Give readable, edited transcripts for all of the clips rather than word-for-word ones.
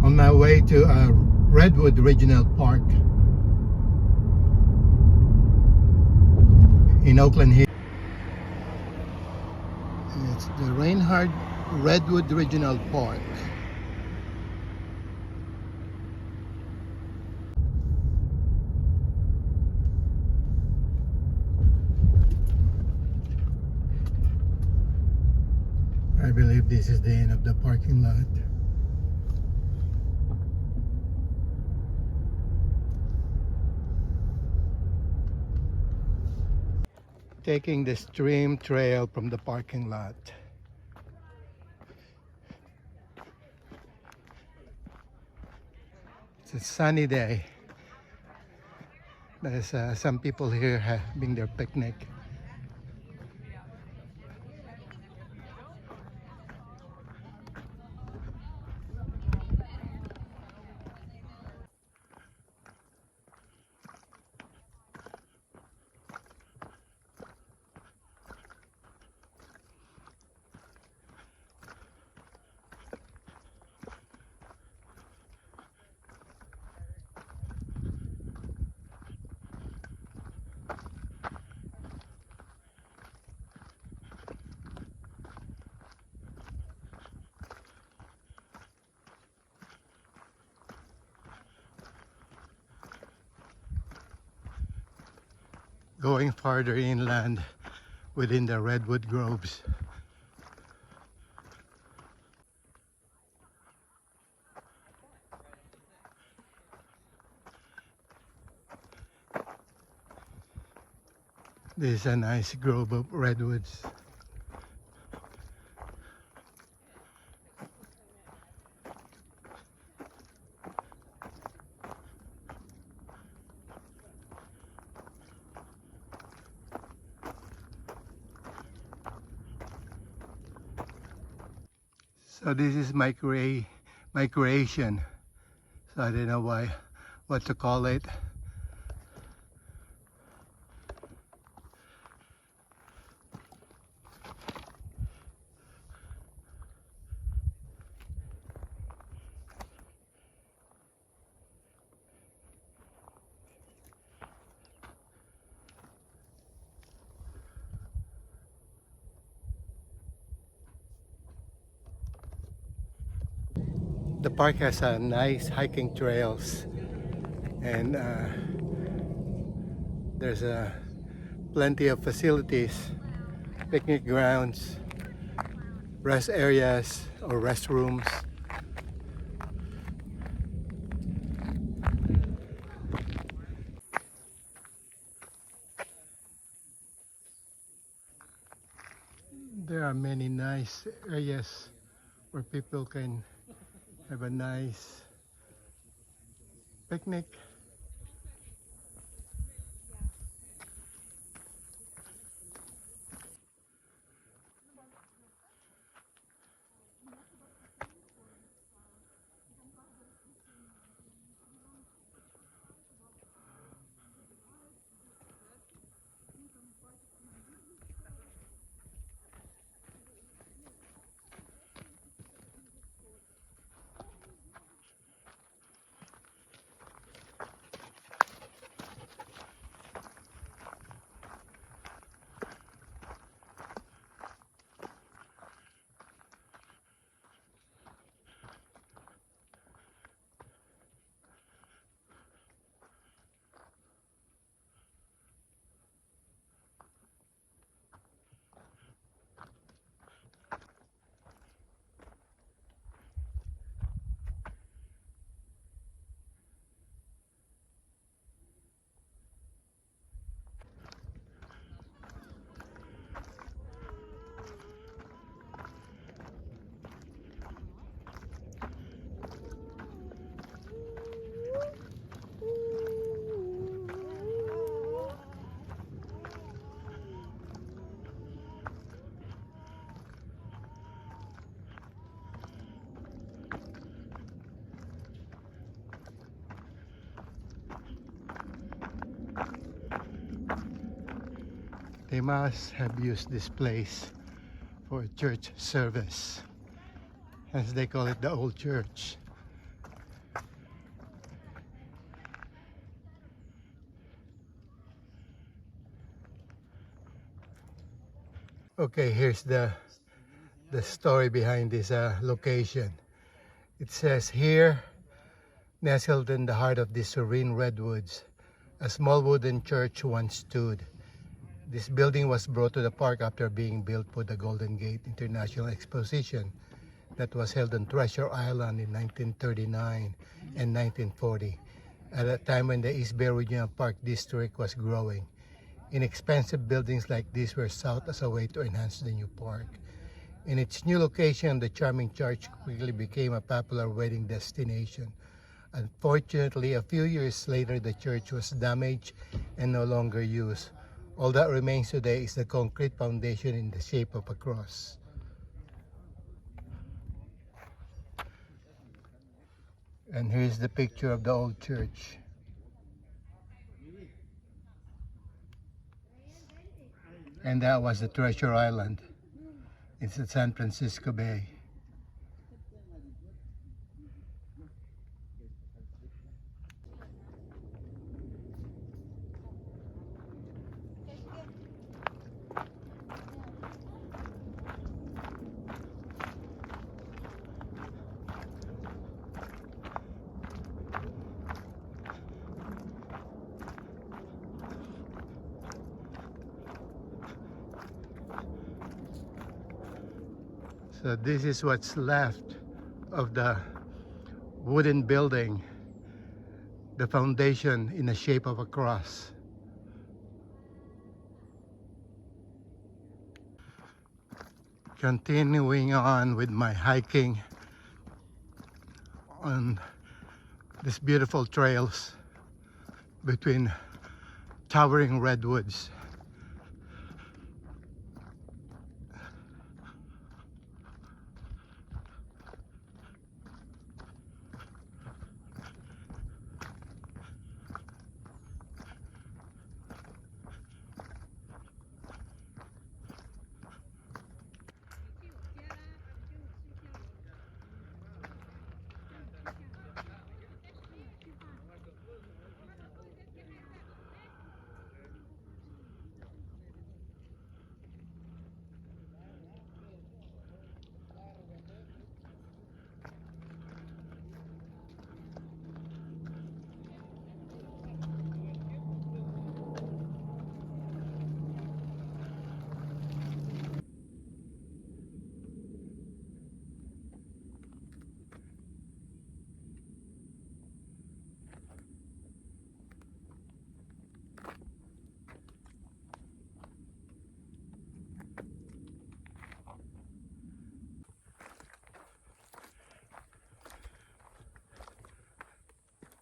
on my way to Redwood Regional Park in Oakland Hill. It's the Reinhardt Redwood Regional Park. I believe this is the end of the parking lot. Taking the stream trail from the parking lot. It's a sunny day. There's some people here having their picnic. Going farther inland within the redwood groves. This is a nice grove of redwoods. So this is my creation. So I don't know what to call it. The park has nice hiking trails, and there's plenty of facilities, picnic grounds, rest areas or restrooms. There are many nice areas where people can have a nice picnic. They must have used this place for a church service, as they call it the old church. Okay, here's the story behind this location. It says here, nestled in the heart of these serene redwoods, a small wooden church once stood. This building was brought to the park after being built for the Golden Gate International Exposition that was held on Treasure Island in 1939 and 1940, at a time when the East Bay Regional Park District was growing. Inexpensive buildings like these were sought as a way to enhance the new park. In its new location, the charming church quickly became a popular wedding destination. Unfortunately, a few years later, the church was damaged and no longer used. All that remains today is the concrete foundation in the shape of a cross. And here's the picture of the old church. And that was the Treasure Island. It's at San Francisco Bay. So this is what's left of the wooden building, the foundation in the shape of a cross. Continuing on with my hiking on these beautiful trails between towering redwoods.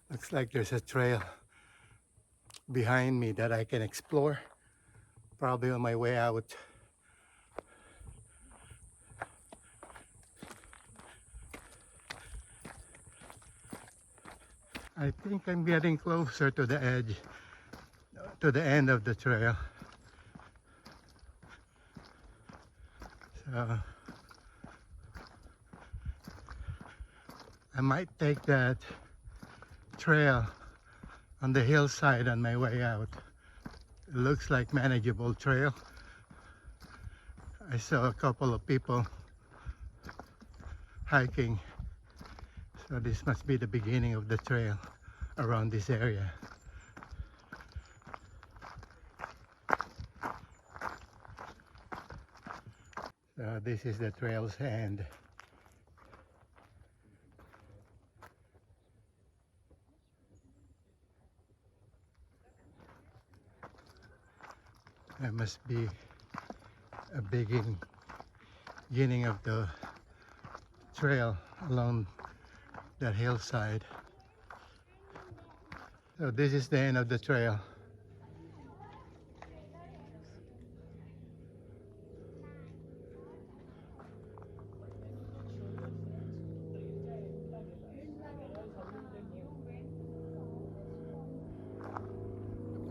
Looks like there's a trail behind me that I can explore, probably on my way out. I think I'm getting closer to the edge, to the end of the trail. So I might take that trail on the hillside on my way out. It looks like manageable trail. I saw a couple of people hiking, so this must be the beginning of the trail around this area. So this is the trail's end. There must be a beginning of the trail along that hillside. So this is the end of the trail.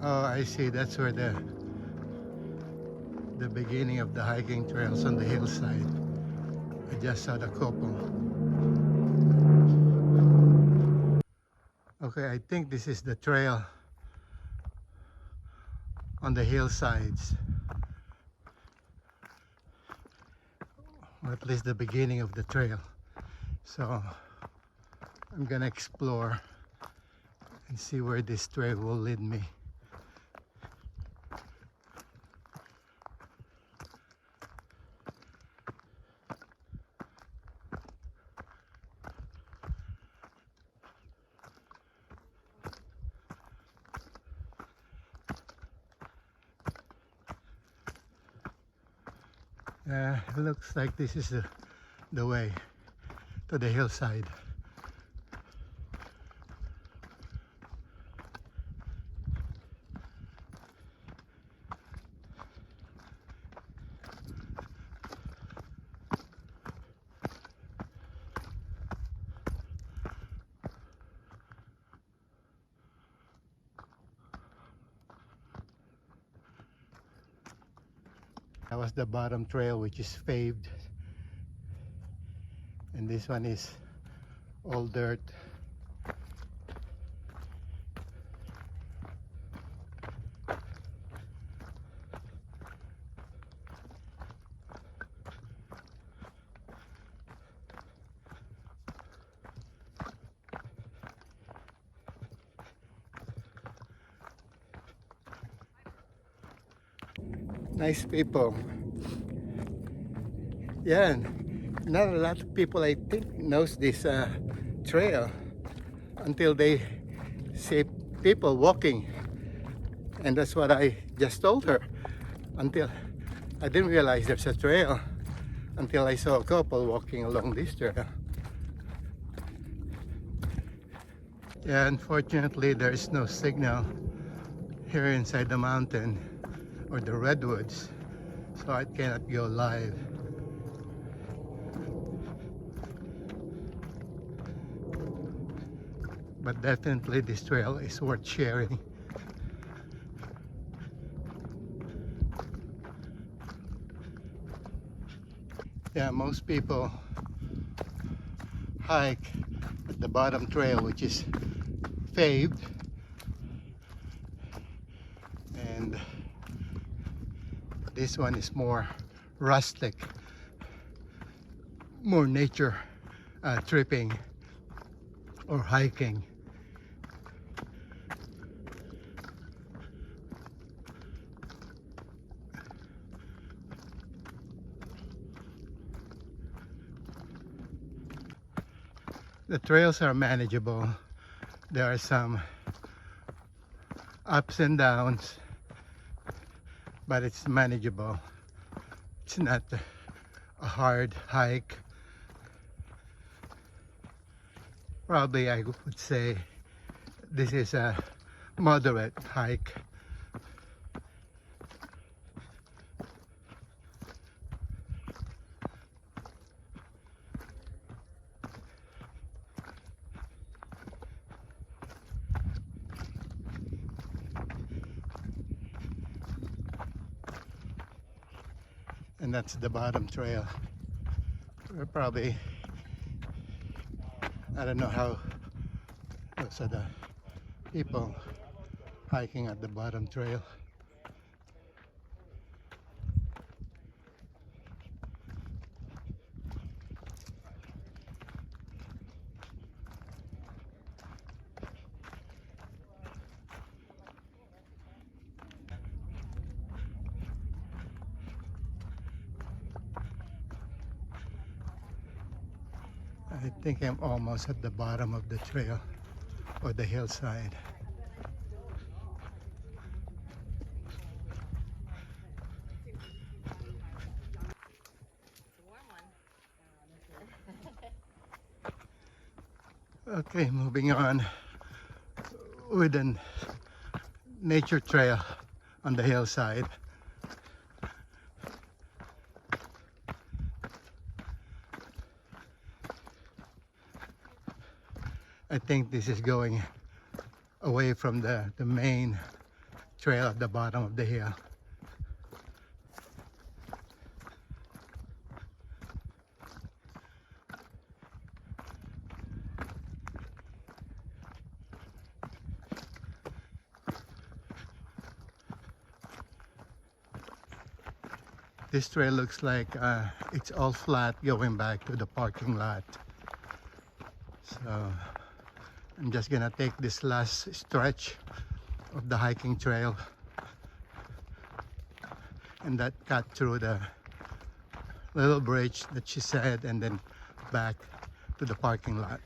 Oh, I see. That's where the beginning of the hiking trails on the hillside. I just saw the couple. Okay, I think this is the trail on the hillsides. or at least the beginning of the trail. So I'm gonna explore and see where this trail will lead me. It looks like this is the way to the hillside. That was the bottom trail, which is paved, and this one is all dirt. Nice people. Yeah, not a lot of people I think knows this trail until they see people walking, and that's what I just told her. Until I didn't realize there's a trail until I saw a couple walking along this trail. Yeah, unfortunately there is no signal here inside the mountain or the redwoods, so I cannot go live. But definitely this trail is worth sharing. Yeah, most people hike at the bottom trail, which is paved, and this one is more rustic, more nature tripping or hiking. The trails are manageable. There are some ups and downs, but it's manageable. It's not a hard hike. Probably I would say this is a moderate hike. And that's the bottom trail. We're probably, I don't know how, those are the people hiking at the bottom trail. I think I'm almost at the bottom of the trail or the hillside. Okay, moving on with a nature trail on the hillside. I think this is going away from the main trail at the bottom of the hill. This trail looks like it's all flat going back to the parking lot. So I'm just gonna take this last stretch of the hiking trail and that cut through the little bridge that she said, and then back to the parking lot.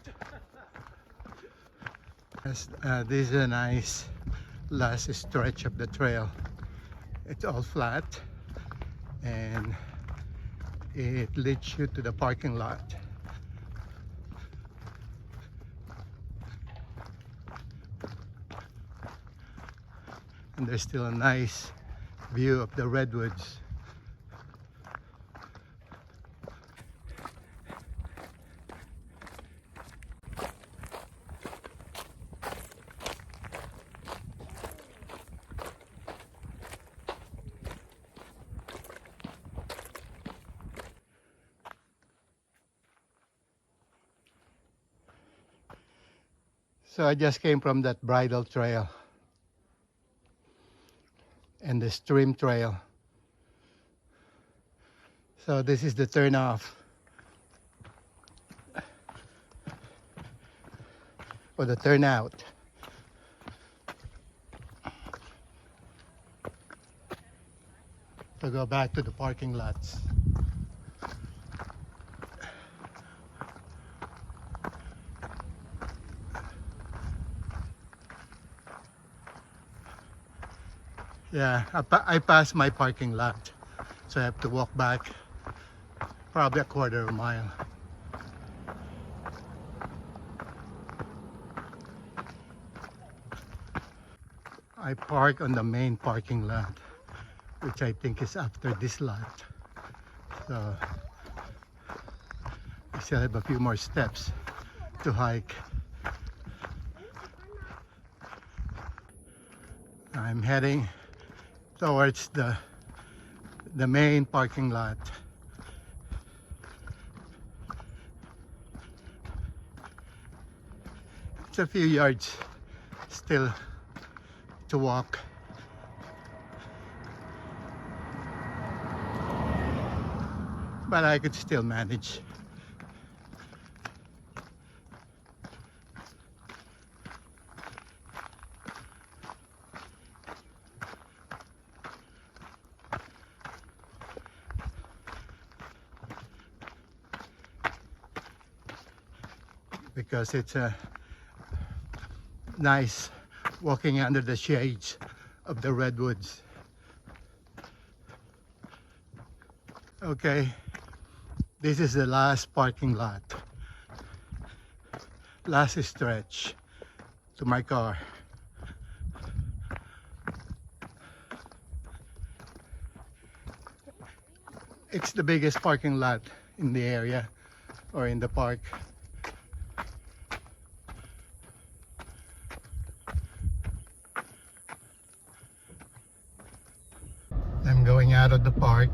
Yes, this is a nice last stretch of the trail. It's all flat and it leads you to the parking lot. And there's still a nice view of the redwoods. So I just came from that bridle trail and the stream trail. So this is the turnoff or the turnout. To go back to the parking lots. Yeah, I passed my parking lot, so I have to walk back probably a quarter of a mile. I park on the main parking lot, which I think is after this lot. So I still have a few more steps to hike. I'm heading towards the main parking lot. It's a few yards still to walk. But I could still manage. Because it's a nice walking under the shades of the redwoods. Okay, this is the last parking lot, last stretch to my car. It's the biggest parking lot in the area or in the park. I'm going out of the park.